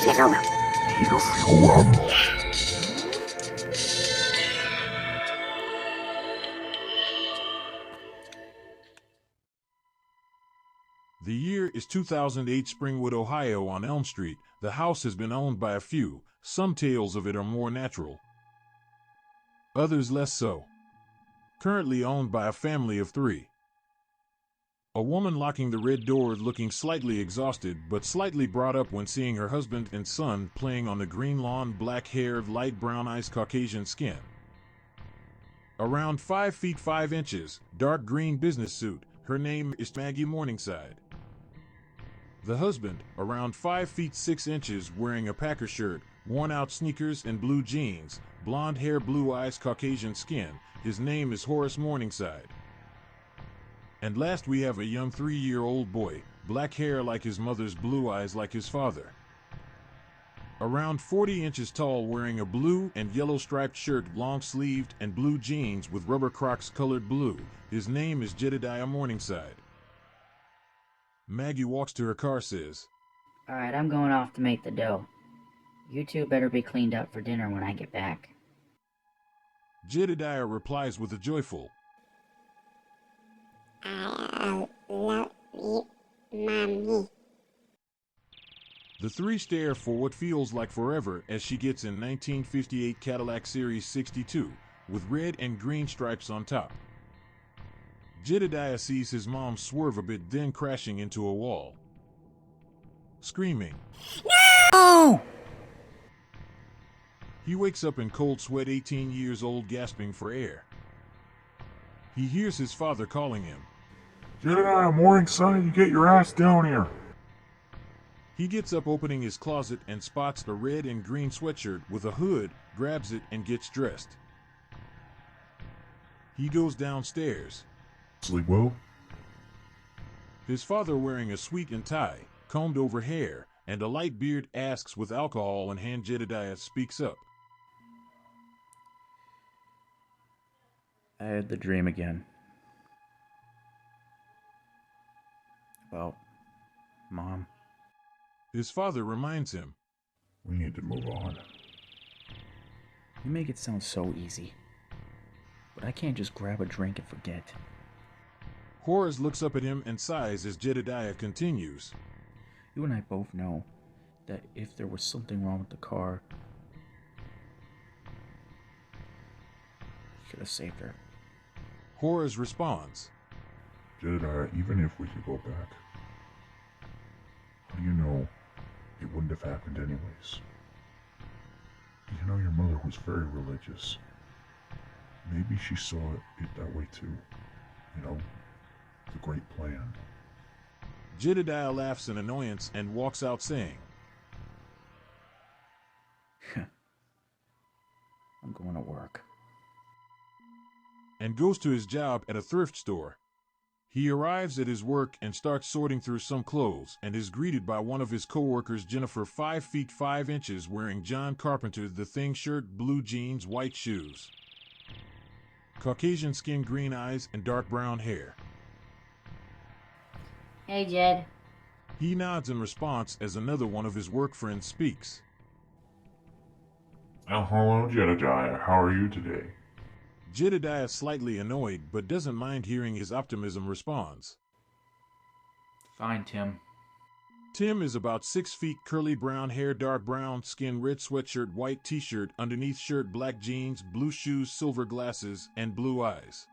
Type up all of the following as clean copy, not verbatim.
The year is 2008, Springwood, Ohio. On Elm Street, the house has been owned by a few. Some tales of it are more natural, others less so. Currently owned by a family of 3. A woman locking the red door, looking slightly exhausted but slightly brought up when seeing her husband and son playing on the green lawn. Black hair, light brown eyes, Caucasian skin. Around 5 feet 5 inches, dark green business suit. Her name is Maggie Morningside. The husband, around 5 feet 6 inches, wearing a Packer shirt, worn out sneakers and blue jeans, blonde hair, blue eyes, Caucasian skin. His name is Horace Morningside. And last we have a young 3-year-old boy, black hair like his mother's, blue eyes like his father. Around 40 inches tall, wearing a blue and yellow striped shirt, long-sleeved, and blue jeans with rubber Crocs colored blue. His name is Jedediah Morningside. Maggie walks to her car, says, "Alright, I'm going off to make the dough. You two better be cleaned up for dinner when I get back." Jedediah replies with a joyful, "I love you, Mommy." The 3 stare for what feels like forever as she gets in 1958 Cadillac Series 62 with red and green stripes on top. Jedediah sees his mom swerve a bit, then crashing into a wall, screaming, "No!" He wakes up in cold sweat, 18 years old, gasping for air. He hears his father calling him. "Jedediah Morningside, you get your ass down here." He gets up, opening his closet, and spots a red and green sweatshirt with a hood, grabs it, and gets dressed. He goes downstairs. "Sleep well?" His father, wearing a suit and tie, combed over hair, and a light beard, asks with alcohol in hand. Jedediah speaks up. "I had the dream again. About Mom." His father reminds him. "We need to move on." You make it sound so easy. But I can't just grab a drink and forget. Horace looks up at him and sighs as Jedediah continues. You and I both know that if there was something wrong with the car, should have saved her. Horace responds. "Jedediah, even if we could go back, how do you know it wouldn't have happened anyways? You know, your mother was very religious. Maybe she saw it that way too. You know, the great plan." Jedediah laughs in annoyance and walks out, saying, I'm going to work. And goes to his job at a thrift store. He arrives at his work and starts sorting through some clothes and is greeted by one of his co-workers, Jennifer, 5 feet 5 inches, wearing John Carpenter The Thing shirt, blue jeans, white shoes, Caucasian skin, green eyes, and dark brown hair. "Hey, Jed." He nods in response as another one of his work friends speaks. "Oh, hello, Jedediah. How are you today?" Jedediah, slightly annoyed but doesn't mind hearing his optimism, responds. Fine, Tim. Tim is about 6 feet, curly brown hair, dark brown skin, red sweatshirt, white t-shirt, underneath shirt, black jeans, blue shoes, silver glasses, and blue eyes.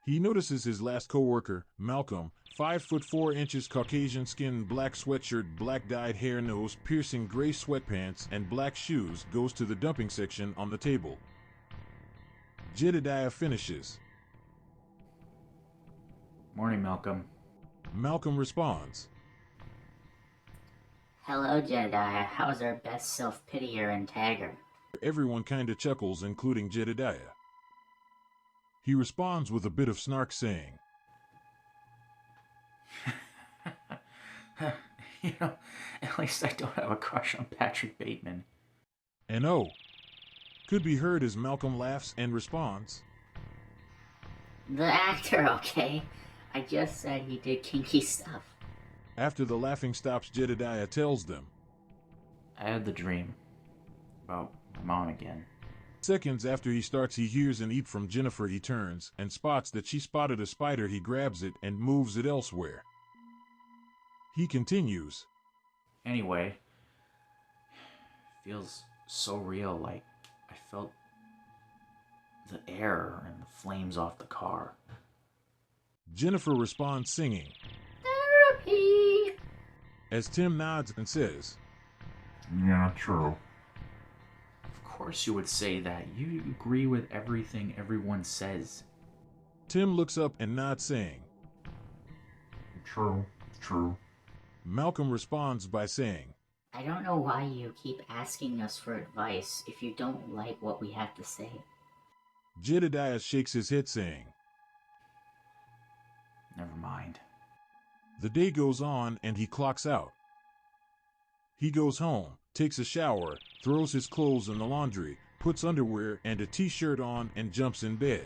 He notices his last co-worker, Malcolm, 5 foot 4 inches, Caucasian skin, black sweatshirt, black dyed hair, nose piercing, gray sweatpants, and black shoes, goes to the dumping section on the table. Jedediah finishes. Morning, Malcolm. Malcolm responds. "Hello, Jedediah. How's our best self-pitier and tagger?" Everyone kinda chuckles, including Jedediah. He responds with a bit of snark, saying, You know, at least I don't have a crush on Patrick Bateman. And oh, could be heard as Malcolm laughs and responds. "The actor, okay? I just said he did kinky stuff." After the laughing stops, Jedediah tells them. I had the dream about my mom again. Seconds after he starts, he hears an eat from Jennifer. He turns and spots that she spotted a spider. He grabs it and moves it elsewhere. He continues. Anyway, feels so real, like I felt the air and the flames off the car. Jennifer responds singing, Therapy! as Tim nods and says, Yeah, true. Of course you would say that. You agree with everything everyone says. Tim looks up and nods saying, True. Malcolm responds by saying, I don't know why you keep asking us for advice if you don't like what we have to say. Jedediah shakes his head saying, Never mind. The day goes on and he clocks out. He goes home, takes a shower, throws his clothes in the laundry, puts underwear and a t-shirt on and jumps in bed.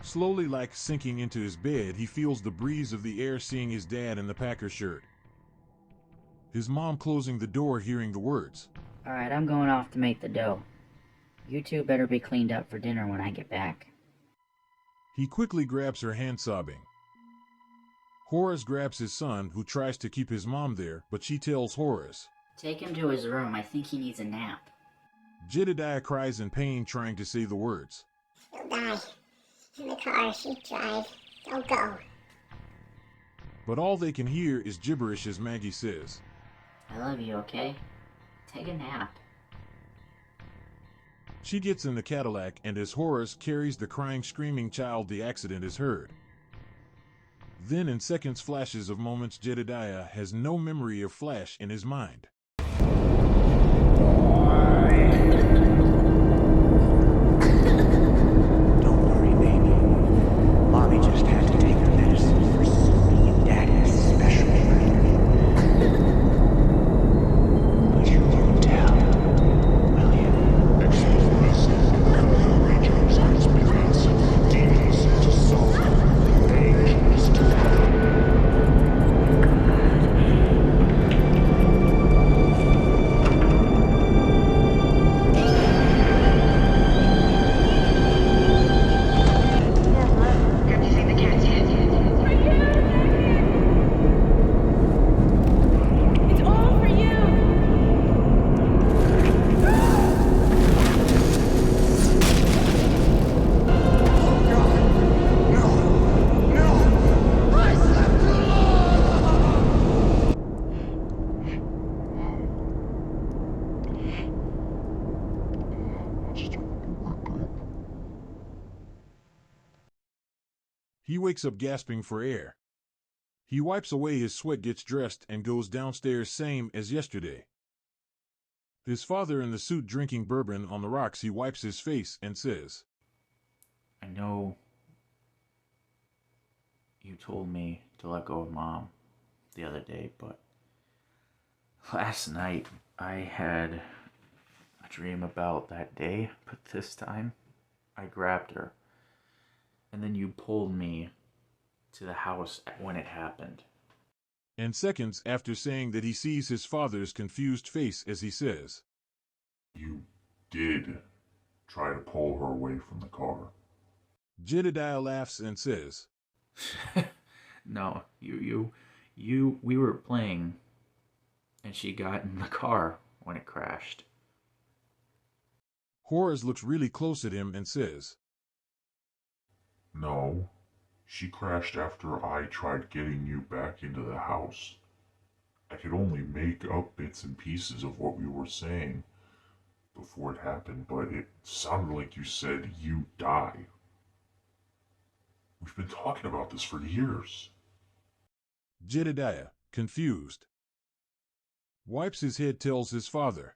Slowly, like sinking into his bed, he feels the breeze of the air, seeing his dad in the Packer shirt. His mom closing the door, hearing the words, Alright, I'm going off to make the dough. You two better be cleaned up for dinner when I get back. He quickly grabs her hand, sobbing. Horace grabs his son, who tries to keep his mom there, but she tells Horace, Take him to his room, I think he needs a nap. Jedediah cries in pain, trying to say the words. He'll die. In the car she drive. Don't go. But all they can hear is gibberish as Maggie says, I love you, okay? Take a nap. She gets in the Cadillac, and as Horace carries the crying, screaming child, the accident is heard. Then in seconds, flashes of moments, Jedediah has no memory of Flash in his mind. Don't worry, baby. Mommy just had to take her medicine for me and Daddy especially. But you won't tell, will you? Explorers and the regions and spirits, demons to solve, angels to Have you seen the cats yet? It's all for you! He wakes up gasping for air. He wipes away his sweat, gets dressed, and goes downstairs, same as yesterday. His father in the suit drinking bourbon on the rocks. He wipes his face and says, I know you told me to let go of Mom the other day, but last night I had a dream about that day, but this time I grabbed her, and then you pulled me to the house when it happened. and seconds after saying that, he sees his father's confused face as he says, You did try to pull her away from the car. Jedediah laughs and says, No, we were playing, and she got in the car when it crashed. Horace looks really close at him and says, No, she crashed after I tried getting you back into the house. I could only make up bits and pieces of what we were saying before it happened, but it sounded like you said you die. We've been talking about this for years. Jedediah, confused, wipes his head, tells his father,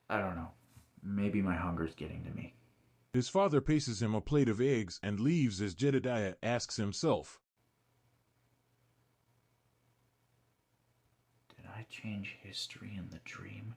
I don't know. Maybe my hunger's getting to me. His father paces him a plate of eggs and leaves as Jedediah asks himself, Did I change history in the dream?